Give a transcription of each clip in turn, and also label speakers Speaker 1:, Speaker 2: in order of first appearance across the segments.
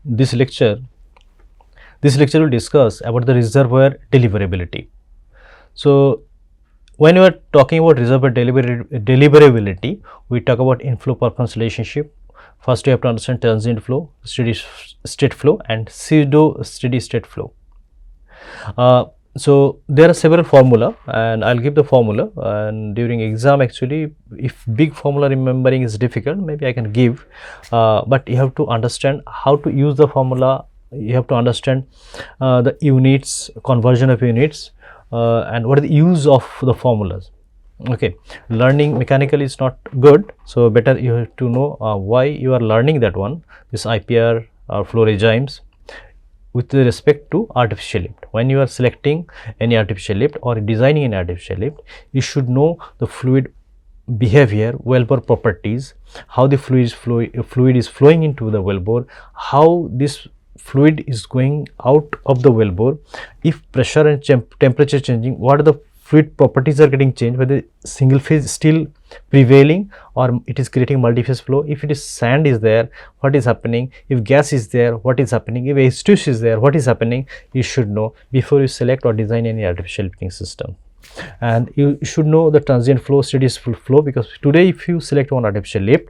Speaker 1: this lecture will discuss about the reservoir deliverability. So when we are talking about reservoir deliverability, we talk about inflow performance relationship. First, you have to understand transient flow, steady state flow, and pseudo-steady-state flow. So there are several formula, and I'll give the formula, and during exam actually if big formula remembering is difficult, maybe I can give, but you have to understand how to use the formula. You have to understand the units, conversion of units, and what is the use of the formulas. Okay, learning mechanically is not good, so better you have to know why you are learning that one, this IPR or flow regimes with respect to artificial lift. When you are selecting any artificial lift or designing an artificial lift, you should know the fluid behavior, wellbore properties, how the fluid is flowing into the wellbore, how this fluid is going out of the wellbore, if pressure and temperature changing, what are the fluid properties are getting changed, whether single phase still prevailing or it is creating multi-phase flow. If it is sand is there, what is happening? If gas is there, what is happening? If H2 is there, what is happening? You should know before you select or design any artificial lifting system. And you should know the transient flow, steady flow, because today if you select one artificial lift,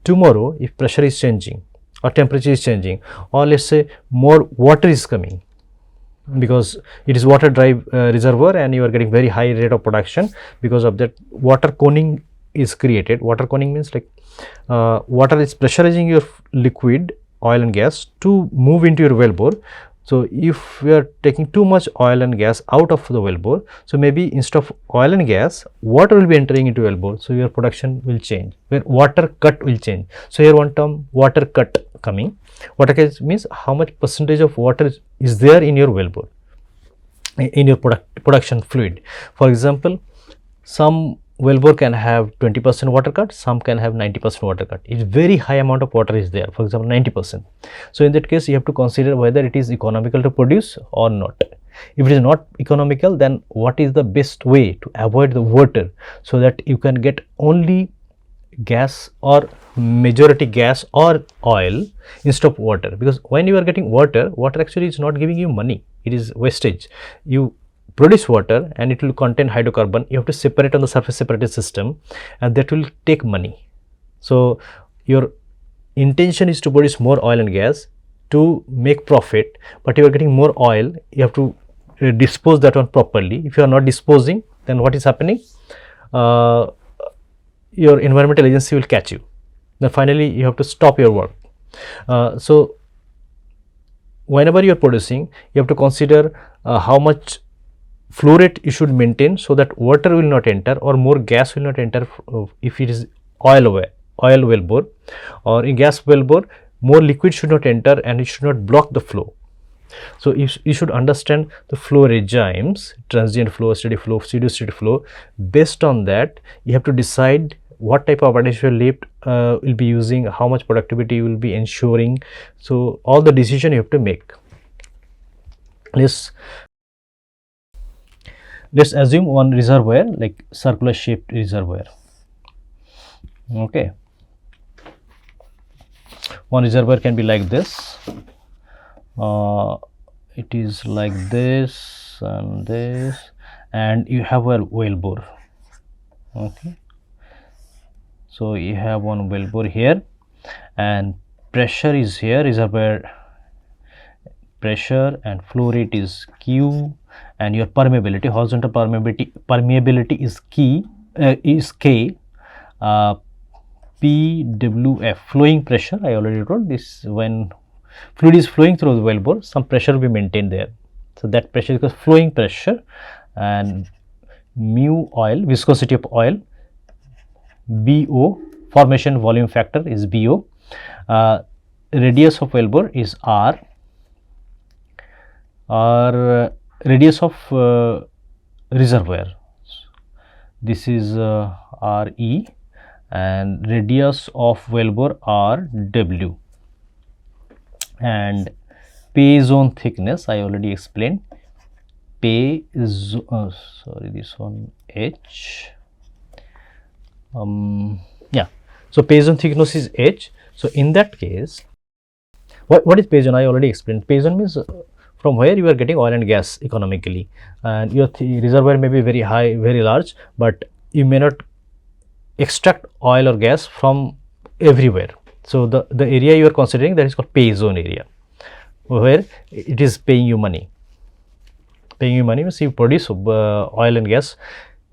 Speaker 1: tomorrow if pressure is changing or temperature is changing, or let's say more water is coming, because it is water drive reservoir and you are getting very high rate of production, because of that water coning is created. Water coning means like water is pressurizing your liquid oil and gas to move into your wellbore. So if we are taking too much oil and gas out of the wellbore, so maybe instead of oil and gas, water will be entering into wellbore, so your production will change, where water cut will change. So here one term water cut coming. Water cut means how much percentage of water is there in your wellbore, in your production fluid. For example, some wellbore can have 20% water cut, some can have 90% water cut. It's very high amount of water is there, for example 90%. So in that case you have to consider whether it is economical to produce or not. If it is not economical, then what is the best way to avoid the water, so that you can get only gas or majority gas or oil instead of water. Because when you are getting water actually is not giving you money, it is wastage. You produce water and it will contain hydrocarbon, you have to separate on the surface separated system, and that will take money. So your intention is to produce more oil and gas to make profit, but you are getting more oil, you have to dispose that one properly. If you are not disposing, then what is happening? Your environmental agency will catch you. Then finally you have to stop your work. So whenever you are producing, you have to consider how much flow rate you should maintain, so that water will not enter or more gas will not enter. If it is oil wellbore or in gas wellbore, more liquid should not enter and it should not block the flow. So you should understand the flow regimes, transient flow, steady flow, pseudo-steady flow. Based on that, you have to decide what type of artificial lift will be using, how much productivity you will be ensuring. So all the decision you have to make. Let's assume one reservoir, like circular shaped reservoir. Okay, one reservoir can be like this. It is like this and this, and you have a wellbore. Okay, so you have one wellbore here, and pressure is here, reservoir pressure, and flow rate is Q, and your permeability, horizontal permeability is K, PWF, flowing pressure. I already told this, when fluid is flowing through the wellbore, some pressure will be maintained there. So that pressure is called flowing pressure. And mu oil, viscosity of oil, BO, formation volume factor is BO. Radius of wellbore is R, or radius of reservoir, this is RE, and radius of wellbore RW. And pay zone thickness I already explained. This one H. Yeah, so pay zone thickness is H. So in that case, What is pay zone? I already explained. Pay zone means from where you are getting oil and gas economically, and your reservoir may be very high, very large, but you may not extract oil or gas from everywhere. So the area you are considering, that is called pay zone area, where it is paying you money. Paying you money means you produce oil and gas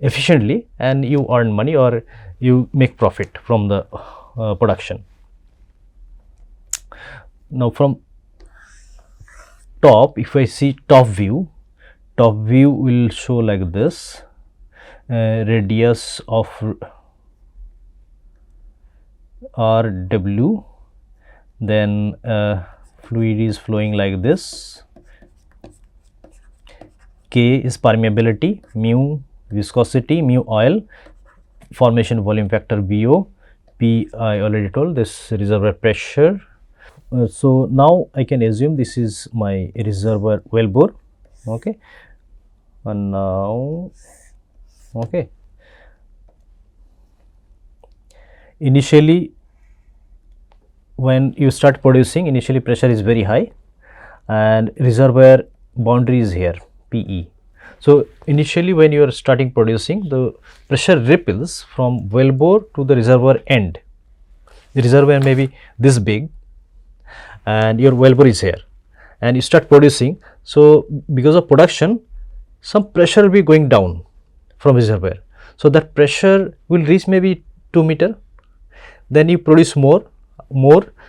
Speaker 1: efficiently and you earn money or you make profit from the production. Now from top, if I see top view will show like this. Radius of RW, then fluid is flowing like this. K is permeability, mu viscosity, mu oil, formation volume factor BO, P I already told, this reservoir pressure. So now I can assume this is my reservoir wellbore, okay, and now, okay, initially when you start producing, initially pressure is very high and reservoir boundary is here, PE. So initially when you are starting producing, the pressure ripples from wellbore to the reservoir end. The reservoir may be this big and your wellbore is here and you start producing. So because of production, some pressure will be going down from reservoir. So that pressure will reach maybe 2 meter, then you produce more.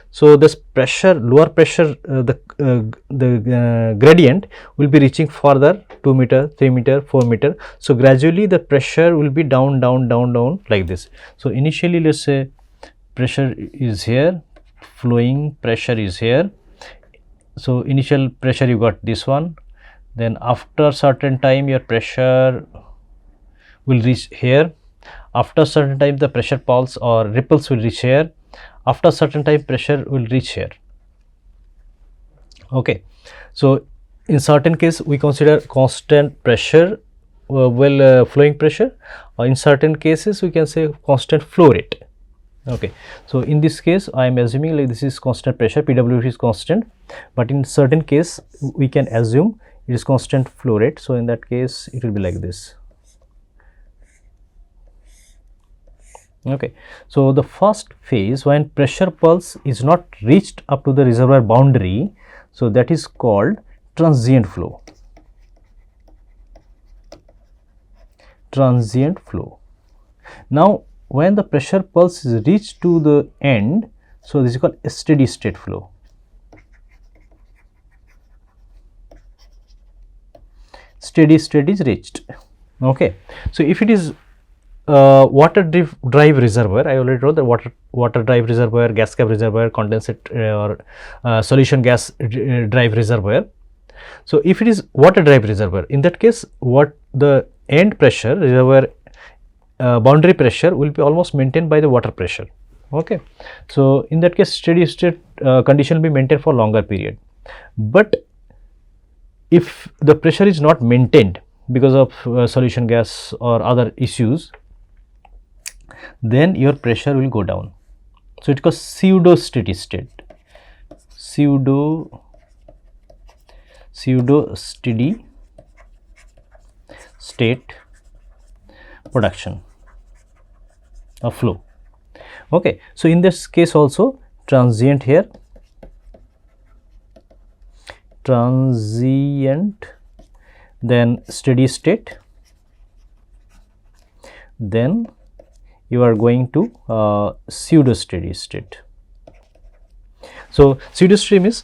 Speaker 1: So this pressure, lower pressure, the gradient will be reaching further 2 meter, 3 meter, 4 meter. So gradually the pressure will be down like this. So initially let us say pressure is here, flowing pressure is here. So initial pressure you got this one, then after certain time your pressure will reach here. After certain time the pressure pulse or ripples will reach here. After certain time pressure will reach here. Okay, so in certain case we consider constant pressure, flowing pressure, or in certain cases we can say constant flow rate. Okay, so in this case I am assuming like this is constant pressure, PWT is constant, but in certain case we can assume it is constant flow rate. So in that case it will be like this. Okay, so the first phase when pressure pulse is not reached up to the reservoir boundary, so that is called transient flow. Transient flow. Now when the pressure pulse is reached to the end, so this is called steady state flow. Steady state is reached. Okay, so if it is water drive reservoir, I already told the water drive reservoir, gas cap reservoir, condensate or solution gas drive reservoir. So if it is water drive reservoir, in that case what the end pressure, reservoir boundary pressure will be almost maintained by the water pressure. Okay, so in that case steady state condition will be maintained for longer period. But if the pressure is not maintained because of solution gas or other issues, then your pressure will go down. So it goes pseudo-steady-state, pseudo-steady-state production or flow. Okay, so in this case also transient here, transient, then steady state, then you are going to pseudo steady state. So pseudo steady means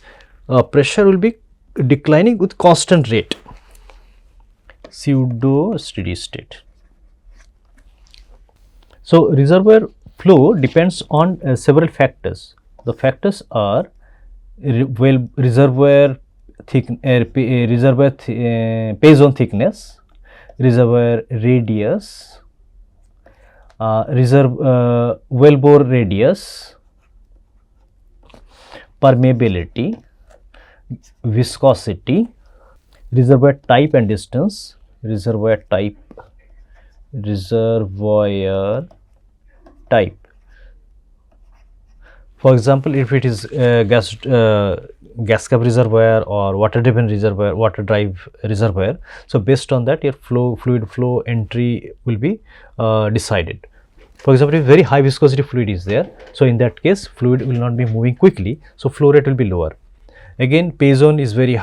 Speaker 1: pressure will be declining with constant rate. Pseudo steady state. So reservoir flow depends on several factors. The factors are reservoir pay zone thickness, reservoir radius, wellbore radius, permeability, viscosity, reservoir type and distance, reservoir type, For example, if it is gas cap reservoir or water driven reservoir, water drive reservoir, so based on that your fluid flow entry will be decided. For example, if very high viscosity fluid is there, so in that case fluid will not be moving quickly, so flow rate will be lower. Again, pay zone is very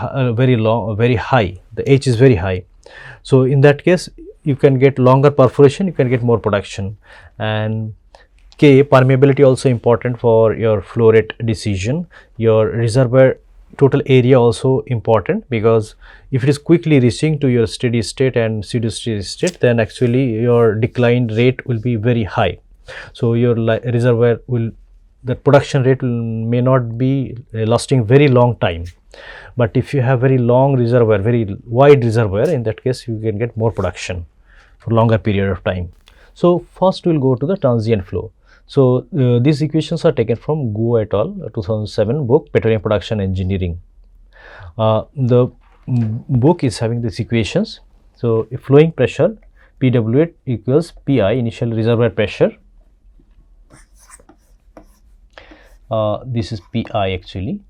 Speaker 1: long, very high, the H is very high, so in that case you can get longer perforation, you can get more production. And K, permeability also important for your flow rate decision. Your reservoir total area also important, because if it is quickly reaching to your steady state and pseudo-steady state, then actually your decline rate will be very high. So your reservoir will, the production rate may not be lasting very long time. But if you have very long reservoir, very wide reservoir, in that case you can get more production for longer period of time. So first we will go to the transient flow. So these equations are taken from Guo et al. 2007 book, Petroleum Production Engineering. The book is having these equations. So if flowing pressure Pw equals Pi, initial reservoir pressure. This is Pi actually.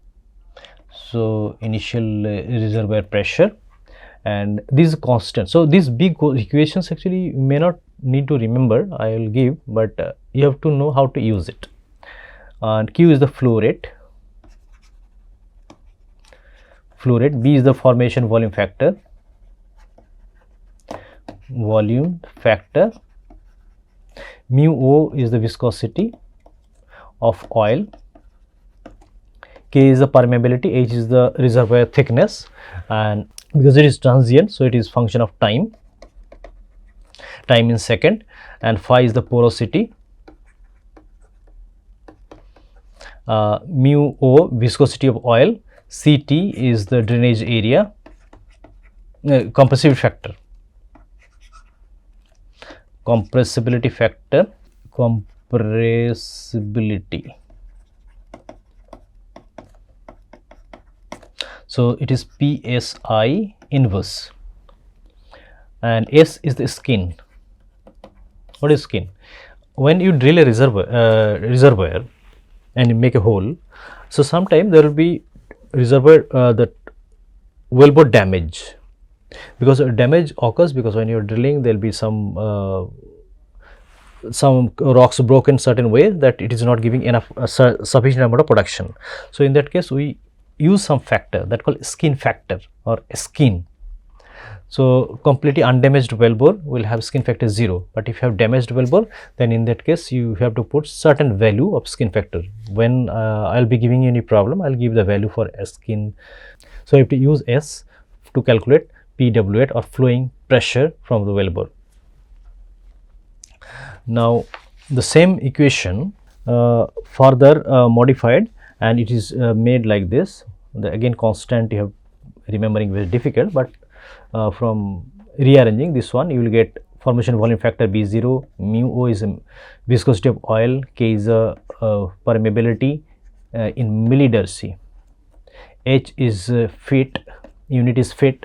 Speaker 1: So initial reservoir pressure, and this is constant. So these big equations actually you may not need to remember, I will give, but you have to know how to use it. And Q is the flow rate, B is the formation volume factor, mu O is the viscosity of oil, K is the permeability, H is the reservoir thickness, and because it is transient, so it is function of time in second, and phi is the porosity, mu O viscosity of oil, Ct is the drainage area, compressibility factor, so it is PSI inverse, and S is the skin. What is skin? When you drill a reservoir and you make a hole, so sometimes there will be reservoir that wellbore damage, because damage occurs because when you are drilling there will be some rocks broken certain way that it is not giving enough sufficient amount of production. So in that case we use some factor that called skin factor or skin. So completely undamaged wellbore will have skin factor 0, but if you have damaged wellbore, then in that case you have to put certain value of skin factor. When I will be giving you any problem, I will give the value for skin. So you have to use S to calculate Pw or flowing pressure from the wellbore. Now the same equation further modified, and it is made like this. Again constant you have remembering very difficult, but from rearranging this one you will get formation volume factor B0, mu O is viscosity of oil, K is permeability in millidarcy, H is feet, unit is feet,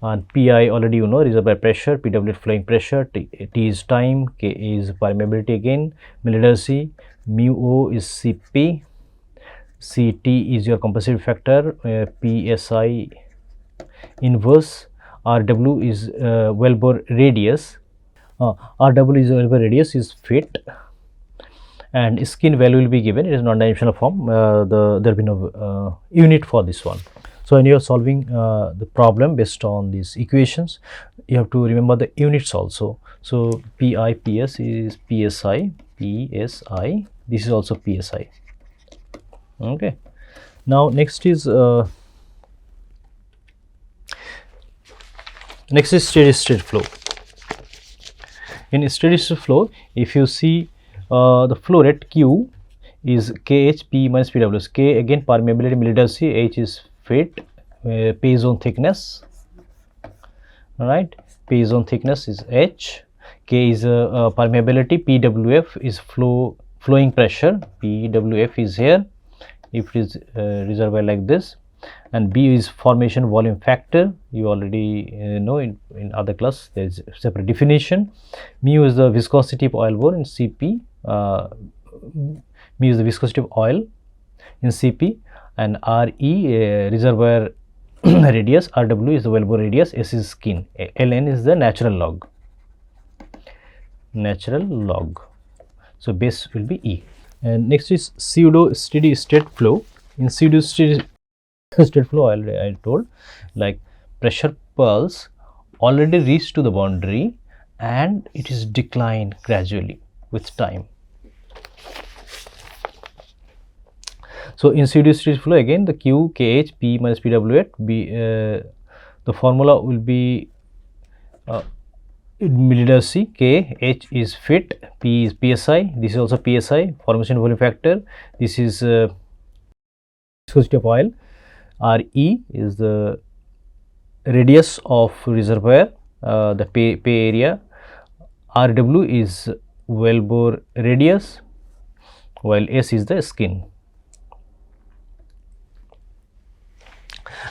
Speaker 1: and Pi already you know, reservoir pressure, Pw flowing pressure, T is time, K is permeability again, millidarcy, mu O is Cp, Ct is your compressibility factor, PSI inverse, Rw is wellbore radius, Rw is wellbore radius is feet, and skin value will be given. It is non-dimensional form. There will be no unit for this one. So when you are solving the problem based on these equations, you have to remember the units also. So Pi Ps is PSI, this is also PSI. Okay. Now next is steady state flow. In steady state flow, if you see the flow rate Q is Kh P minus Pw. K again permeability millidarcy, H is feet, P zone thickness. Alright, P zone thickness is H, K is permeability, Pwf is flowing pressure, Pwf is here if it is reservoir like this, and B is formation volume factor. You already know in other class there is separate definition. Mu is the viscosity of oil bore, and Cp mu is the viscosity of oil in Cp, and Re reservoir radius, Rw is the wellbore radius, S is skin, Ln is the natural log. So base will be E. And next is pseudo-steady-state flow. In pseudo-steady-state flow, I told, like pressure pulse already reached to the boundary and it is declined gradually with time. So in pseudo-steady flow, again the Q, Kh, P minus Pw, the formula will be millidarcy. K, H is fit, P is psi, this is also psi, formation volume factor, this is viscosity of oil, Re is the radius of reservoir, the pay area, Rw is wellbore radius, while S is the skin.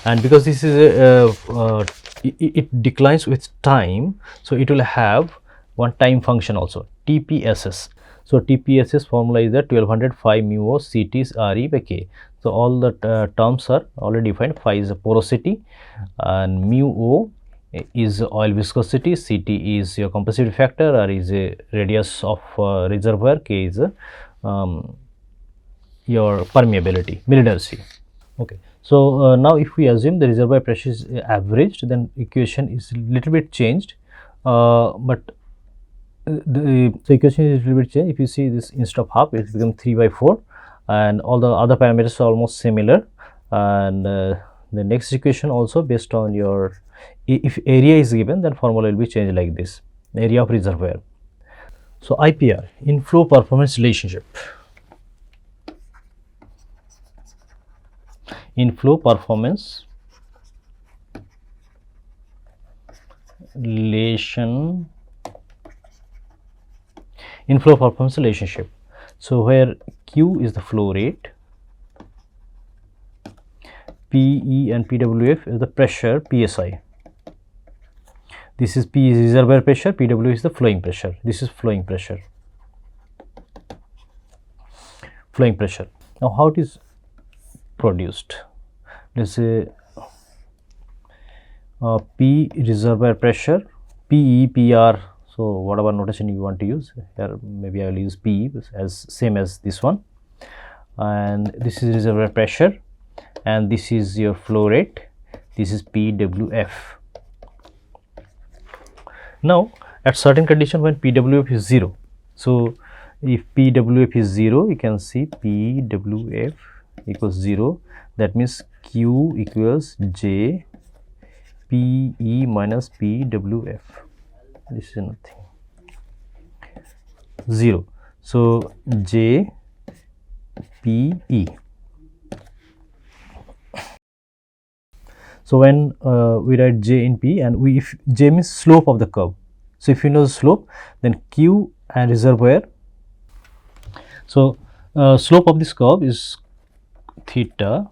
Speaker 1: And because this is it declines with time, so it will have one time function also, TPSS. So TPSS formula is that 1200 phi mu O Ct is Re by K. So all the terms are already defined. Phi is the porosity and mu O is oil viscosity, Ct is your compressive factor, R is a radius of reservoir, K is your permeability, millidarcy. Okay. So now if we assume the reservoir pressure is averaged, then equation is little bit changed, but the equation is little bit changed. If you see this, instead of half, it becomes 3/4, and all the other parameters are almost similar. And the next equation also based on your, if area is given, then formula will be changed like this, area of reservoir. So IPR, inflow performance relationship. Inflow performance relationship. So where Q is the flow rate, PE and PWF is the pressure, PSI. This is P is reservoir pressure, PW is the flowing pressure. This is flowing pressure. Now how it is produced? Let's say P reservoir pressure, PE, PR. So whatever notation you want to use here, maybe I will use PE as same as this one. And this is reservoir pressure, and this is your flow rate. This is PWF. Now at certain condition, when PWF is 0, so if PWF is 0, you can see PWF equals 0. That means Q equals J PE minus PWF. This is nothing, 0. So J PE. So when we write J in P, and if J means slope of the curve, so if you know the slope, then Q and reservoir. So slope of this curve is theta.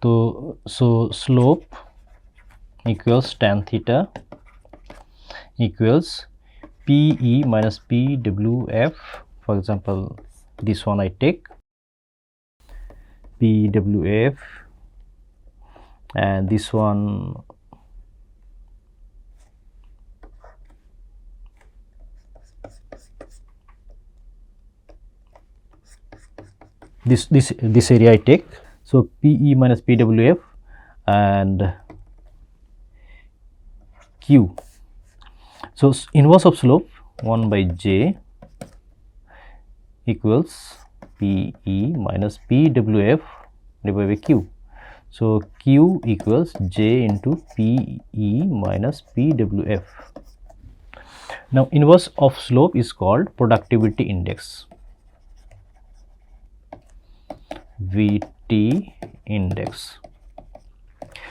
Speaker 1: So slope equals tan theta equals PE minus PWF. For example, this one I take PWF, and this one this area I take. So PE minus PWF and Q. So inverse of slope 1 by J equals PE minus PWF divided by Q. So Q equals J into PE minus PWF. Now inverse of slope is called productivity index, VT index.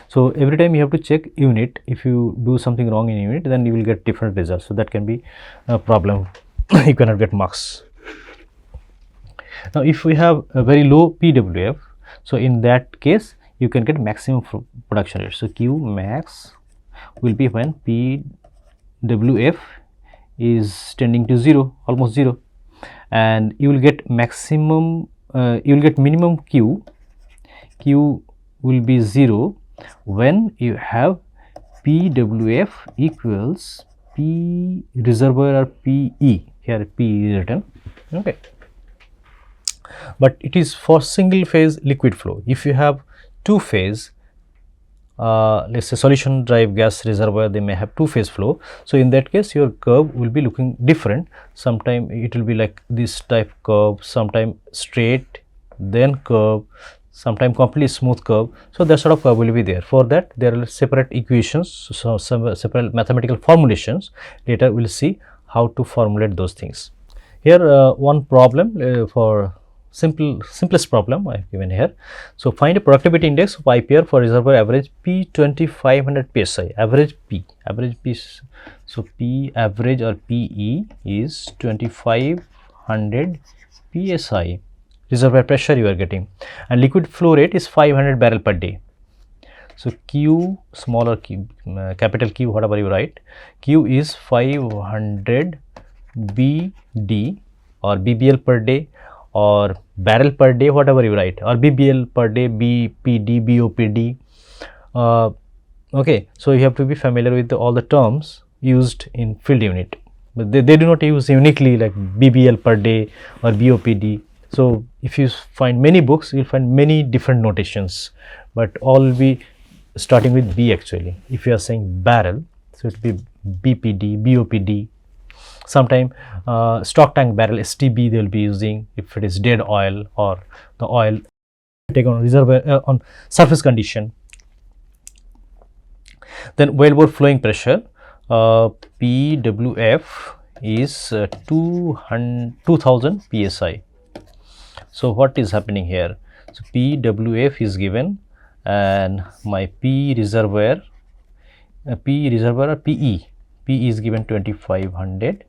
Speaker 1: So every time you have to check unit. If you do something wrong in unit, then you will get different results. So that can be a problem. You cannot get marks. Now if we have a very low PWF, so in that case you can get maximum production rate. So Q max will be when PWF is tending to 0, almost 0, and you will get maximum you will get minimum Q. Q will be 0 when you have PWF equals P reservoir or PE. Here P is written. Okay. But it is for single phase liquid flow. If you have two phase, let us say solution drive gas reservoir, they may have two phase flow. So, in that case your curve will be looking different. Sometime it will be like this type curve, sometime straight, then curve, sometime completely smooth curve. So, that sort of curve will be there. For that there are separate equations, so some separate mathematical formulations. Later we will see how to formulate those things. Here one problem for simplest problem I have given here. So, find a productivity index of IPR for reservoir average P 2500 psi, average P. So, P average or PE is 2500 psi, reservoir pressure you are getting, and liquid flow rate is 500 barrel per day. So, Q, smaller q, capital Q, whatever you write, Q is 500 BD or BBL per day or barrel per day, whatever you write, or BBL per day, BPD, BOPD. Okay, so you have to be familiar with all the terms used in field unit, but they do not use uniquely like BBL per day or BOPD. So, if you find many books, you will find many different notations, but all will be starting with B actually. If you are saying barrel, so it will be BPD, BOPD. Sometime stock tank barrel STB they will be using if it is dead oil or the oil take on reservoir on surface condition. Then wellbore flowing pressure PWF is 2000 psi. So, what is happening here? So, PWF is given and my P reservoir or PE is given 2500,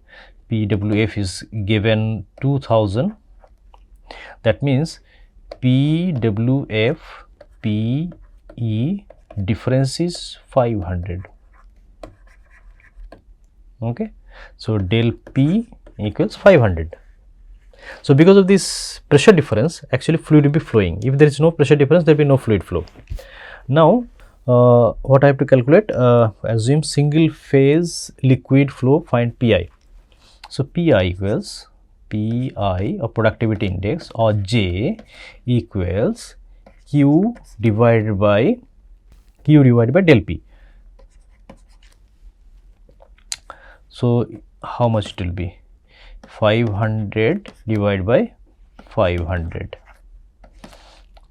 Speaker 1: PWF is given 2000. That means PWF PE difference is 500. Okay. So, del P equals 500. So, because of this pressure difference, actually fluid will be flowing. If there is no pressure difference, there will be no fluid flow. Now, what I have to calculate, assume single phase liquid flow, find PI. So, PI equals PI or productivity index or J equals Q divided by del P. So, how much it will be? 500 divided by 500.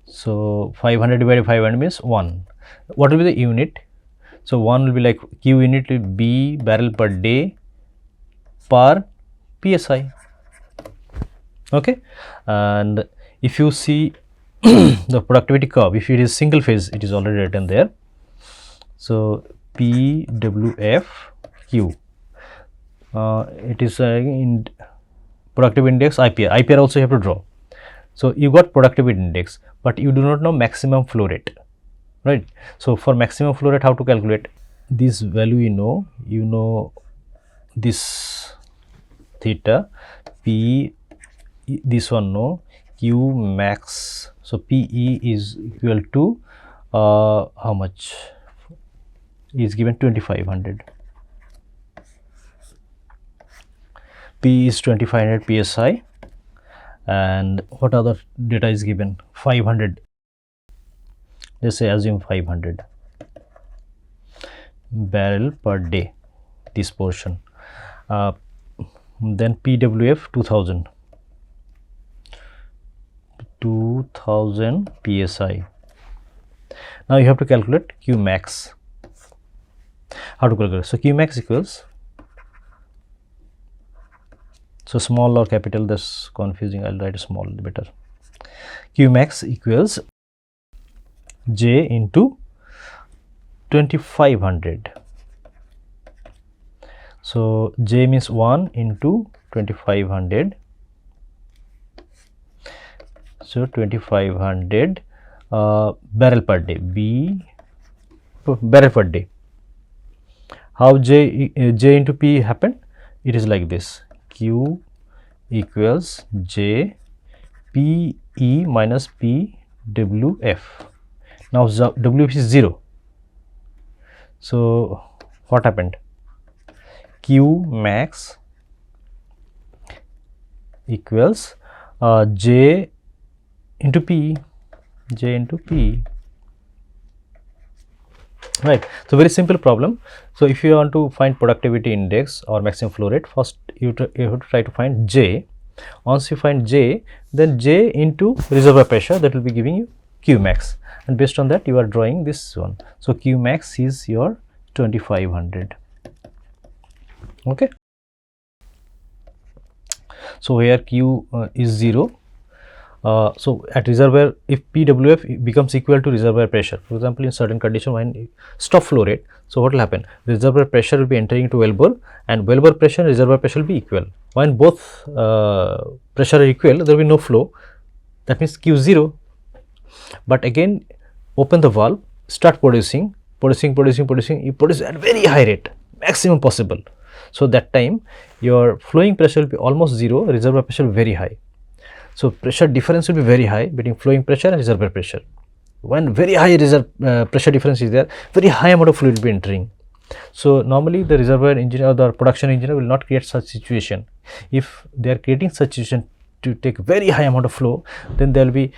Speaker 1: So, 500 divided by 500 means 1. What will be the unit? So, 1 will be like Q unit will be barrel per day per psi. Okay. And if you see the productivity curve, if it is single phase, it is already written there. So, PWF Q, it is in productivity index IPR also you have to draw. So, you got productivity index, but you do not know maximum flow rate, right. So, for maximum flow rate, how to calculate this value? You know this theta, P, this one no, Q max. So, PE is equal to how much is given 2500. P is 2500 psi, and what other data is given? 500. Let's say assume 500 barrel per day, this portion. Then PWF 2000 psi. Now you have to calculate Q max. How to calculate? So, Q max equals, so small or capital, that's confusing, I will write small better. Q max equals J into 2500. So, J means 1 into 2500. So, 2500 barrel per day, barrel per day. How J into P happen? It is like this, Q equals J, P E minus PWF. Now WF is 0. So what happened? Q max equals J into P, right. So very simple problem. So if you want to find productivity index or maximum flow rate, first you have to try to find J. Once you find J, then J into reservoir pressure, that will be giving you Q max, and based on that you are drawing this one. So Q max is your 2500. Okay. So here Q is 0. So at reservoir, if PWF becomes equal to reservoir pressure, for example, in certain condition when stop flow rate, so what will happen? Reservoir pressure will be entering into wellbore, and wellbore pressure and reservoir pressure will be equal. When both pressure are equal, there will be no flow. That means Q 0. But again, open the valve, start producing. You produce at very high rate, maximum possible. So that time your flowing pressure will be almost 0, reservoir pressure will be very high. So pressure difference will be very high between flowing pressure and reservoir pressure. When very high pressure difference is there, very high amount of fluid will be entering. So normally the reservoir engineer or the production engineer will not create such situation. If they are creating such situation to take very high amount of flow, then there will be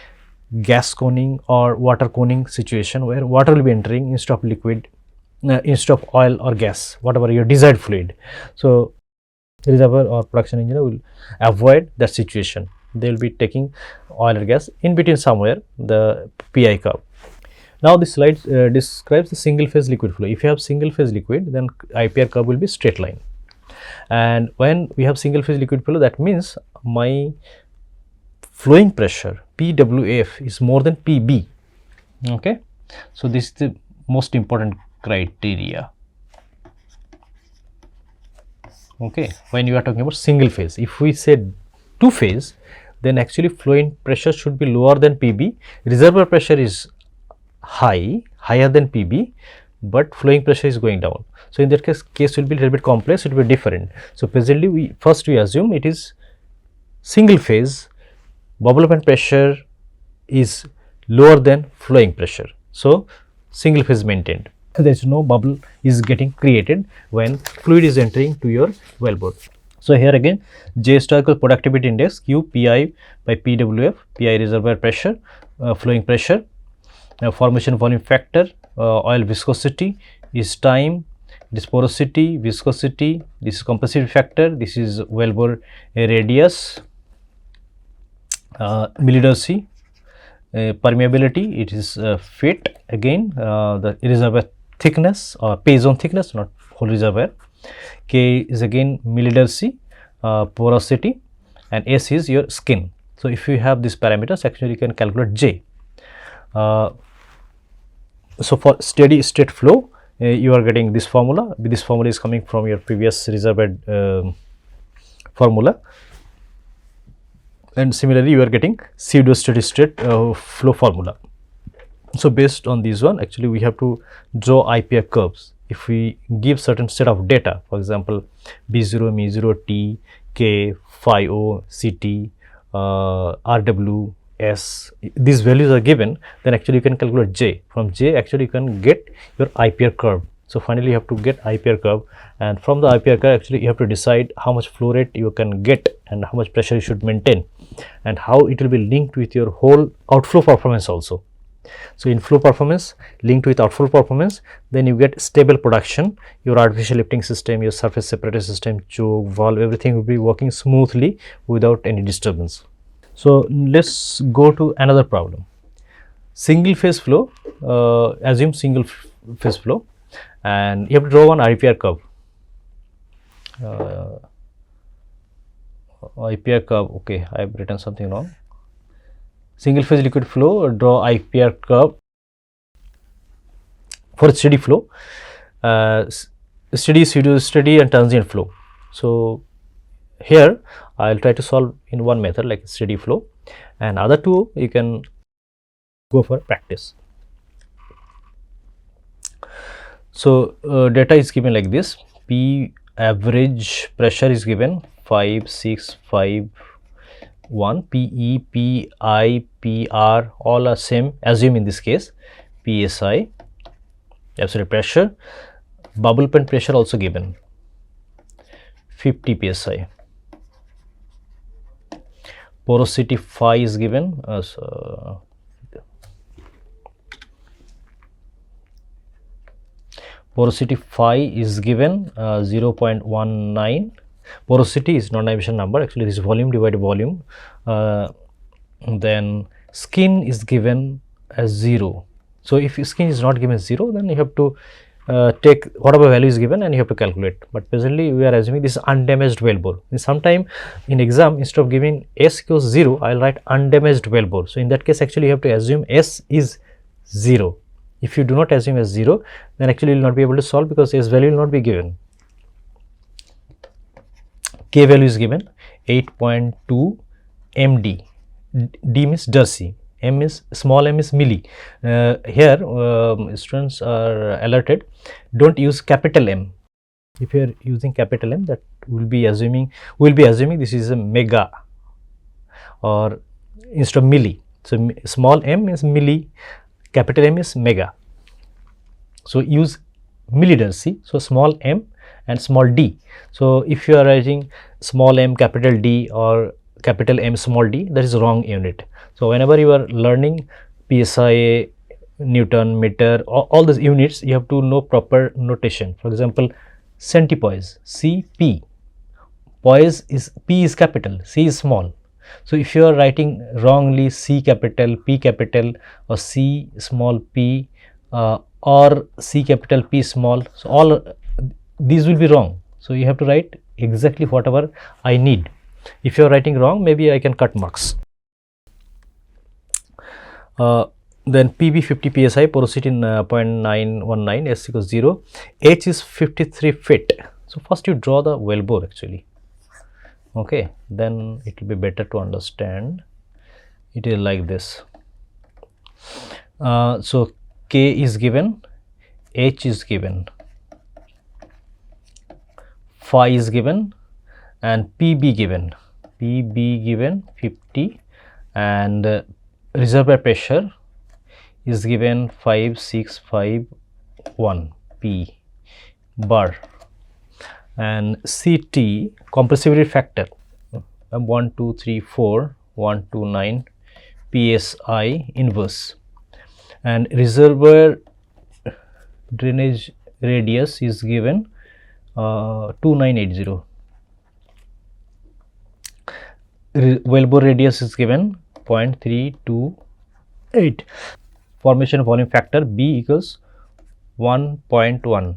Speaker 1: gas coning or water coning situation where water will be entering instead of liquid, instead of oil or gas, whatever your desired fluid. So reservoir or production engineer will avoid that situation. They will be taking oil or gas in between somewhere the PI curve. Now this slide describes the single phase liquid flow. If you have single phase liquid, then IPR curve will be straight line. And when we have single phase liquid flow, that means my flowing pressure PWF is more than PB. Okay, so this is the most important criteria. Okay, when you are talking about single phase, if we say two phase, then actually flowing pressure should be lower than PB. Reservoir pressure is higher than PB, but flowing pressure is going down. So in that case will be a little bit complex, it will be different. So presently we assume it is single phase, bubble point pressure is lower than flowing pressure. So single phase maintained. There is no bubble is getting created when fluid is entering to your wellbore. So here again, J historical productivity index, Q Pi by PWF, Pi reservoir pressure, flowing pressure, formation volume factor, oil viscosity is time, this porosity, viscosity, this is compressive factor, this is wellbore radius, millidarcy, permeability, it is fit, again the reservoir thickness or pay zone thickness, not whole reservoir. K is again millidarcy, porosity, and S is your skin. So if you have these parameters, actually you can calculate J. So for steady state flow, you are getting this formula. This formula is coming from your previous reservoir formula, and similarly you are getting pseudo-steady-state flow formula. So based on this one, actually we have to draw IPR curves. If we give certain set of data, for example B0, Me0, T, K, Phi O, CT, RW, S, these values are given, then actually you can calculate J. From J actually you can get your IPR curve. So finally you have to get IPR curve, and from the IPR curve actually you have to decide how much flow rate you can get and how much pressure you should maintain, and how it will be linked with your whole outflow performance also. So inflow performance linked with outflow performance, then you get stable production, your artificial lifting system, your surface separator system, choke, valve, everything will be working smoothly without any disturbance. So let's go to another problem. Single phase flow, assume single phase flow, and you have to draw one IPR curve. IPR curve, okay, I have written something wrong. Single phase liquid flow, draw IPR curve for steady flow, steady, pseudo-steady and transient flow. So here I will try to solve in one method like steady flow, and other two you can go for practice. So data is given like this. P average pressure is given 5, 6, 5, 1, PE, PI, PR all are same, assume in this case PSI, absolute pressure. Bubble pen pressure also given 50 psi. Porosity phi is given as porosity phi is given 0.19. Porosity is non-dimensional number, actually this is volume divided volume. Then skin is given as 0. So if skin is not given 0, then you have to take whatever value is given and you have to calculate. But presently we are assuming this is undamaged wellbore. In sometime in exam, instead of giving S equals 0, I will write undamaged wellbore. So in that case, actually you have to assume S is 0. If you do not assume as 0, then actually you will not be able to solve, because S value will not be given. K value is given 8.2 MD. D means Darcy. M is small m is milli. Here students are alerted, don't use capital M. If you are using capital M, that will be assuming this is a mega, or instead of milli. So small m is milli, capital M is mega. So use millidarcy. So small m and small d. So if you are writing small m capital D or capital M small d, that is wrong unit. So whenever you are learning PSI, Newton, meter, all these units, you have to know proper notation. For example, centipoise, CP. Poise is P is capital, C is small. So if you are writing wrongly C capital, P capital, or C small p, or C capital, P small, so all these will be wrong. So you have to write exactly whatever I need. If you are writing wrong, maybe I can cut marks. Then PB 50 psi, porosity 0.919, S equals 0, H is 53 feet. So first you draw the wellbore actually. Okay, then it will be better to understand. It is like this. So K is given, H is given, phi is given, and PB given. PB given 50, and reservoir pressure is given 5651 P bar, and CT compressibility factor 1234129 PSI inverse, and reservoir drainage radius is given 2980. Wellbore radius is given 0.328. Formation volume factor B equals 1.1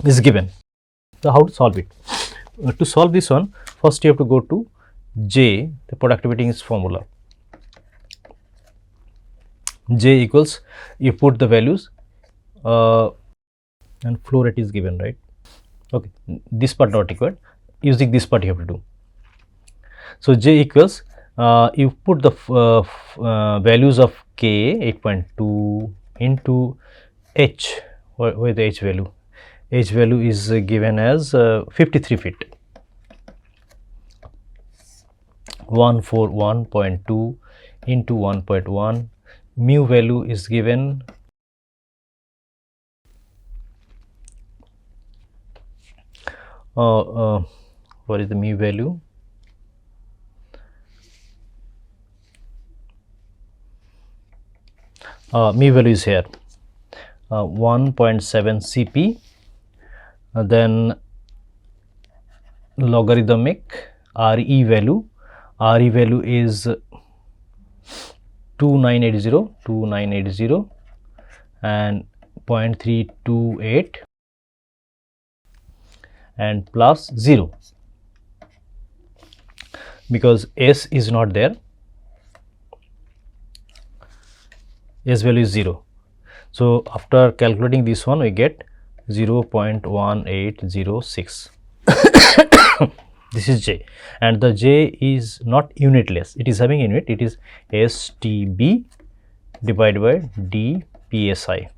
Speaker 1: is given. So how to solve it? To solve this one, first you have to go to J, the productivity is formula. J equals, you put the values, and flow rate is given, right? Okay, this part not required. Using this part you have to do. So J equals, you put the values of K 8.2 into H. Where is the H value? H value is given as 53 feet. 141.2 into 1.1. Mu value is given what is the mu value? Mu value is here 1.7 Cp, then logarithmic Re value. Re value is 2980 and 0.328 and plus 0, because S is not there. S value is 0. So after calculating this one, we get 0.1806. This is J, and the J is not unitless, it is having unit, it is STB divided by D PSI.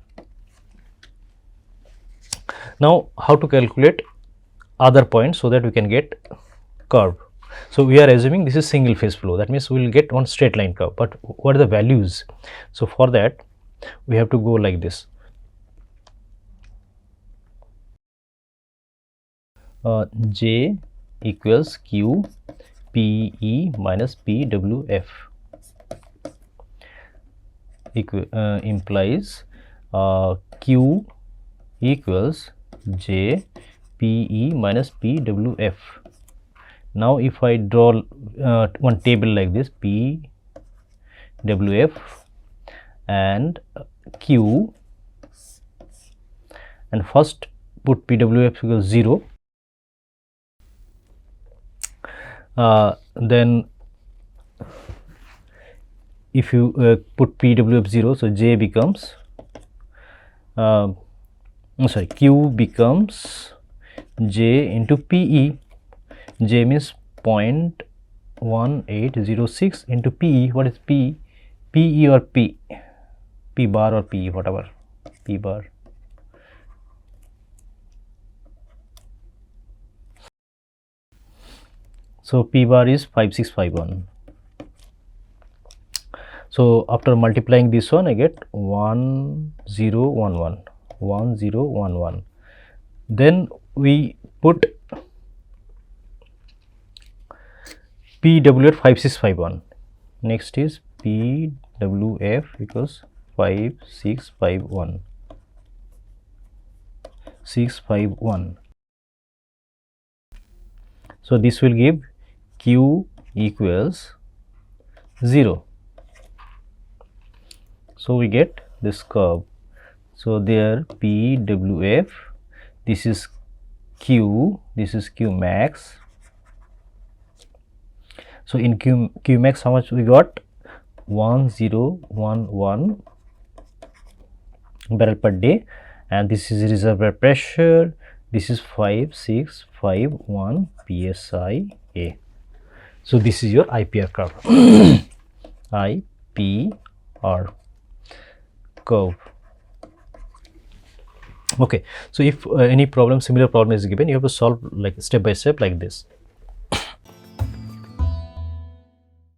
Speaker 1: Now how to calculate other points so that we can get curve? So we are assuming this is single phase flow, that means we will get one straight line curve, but what are the values? So for that we have to go like this. J equals Q PE minus PWF implies Q equals J PE minus PWF. Now if I draw one table like this, PWF and Q, and first put PWF equals 0, then if you put PWF 0, so J becomes Q becomes J into PE. J means 0.1806 into PE. What is PE? PE or P bar or PE, whatever, P bar. So P bar is 5651. So after multiplying this one, I get 1011. Then we put PWF 5651. Next is PWF equals 5651. So this will give Q equals 0. So we get this curve. So there PWF, this is Q, this is Q max. So in Q max, how much we got? 1011 barrel per day, and this is reservoir pressure. This is 5651 psi A. So this is your IPR curve. IPR curve. Okay, so if any problem, similar problem is given, you have to solve like step by step like this.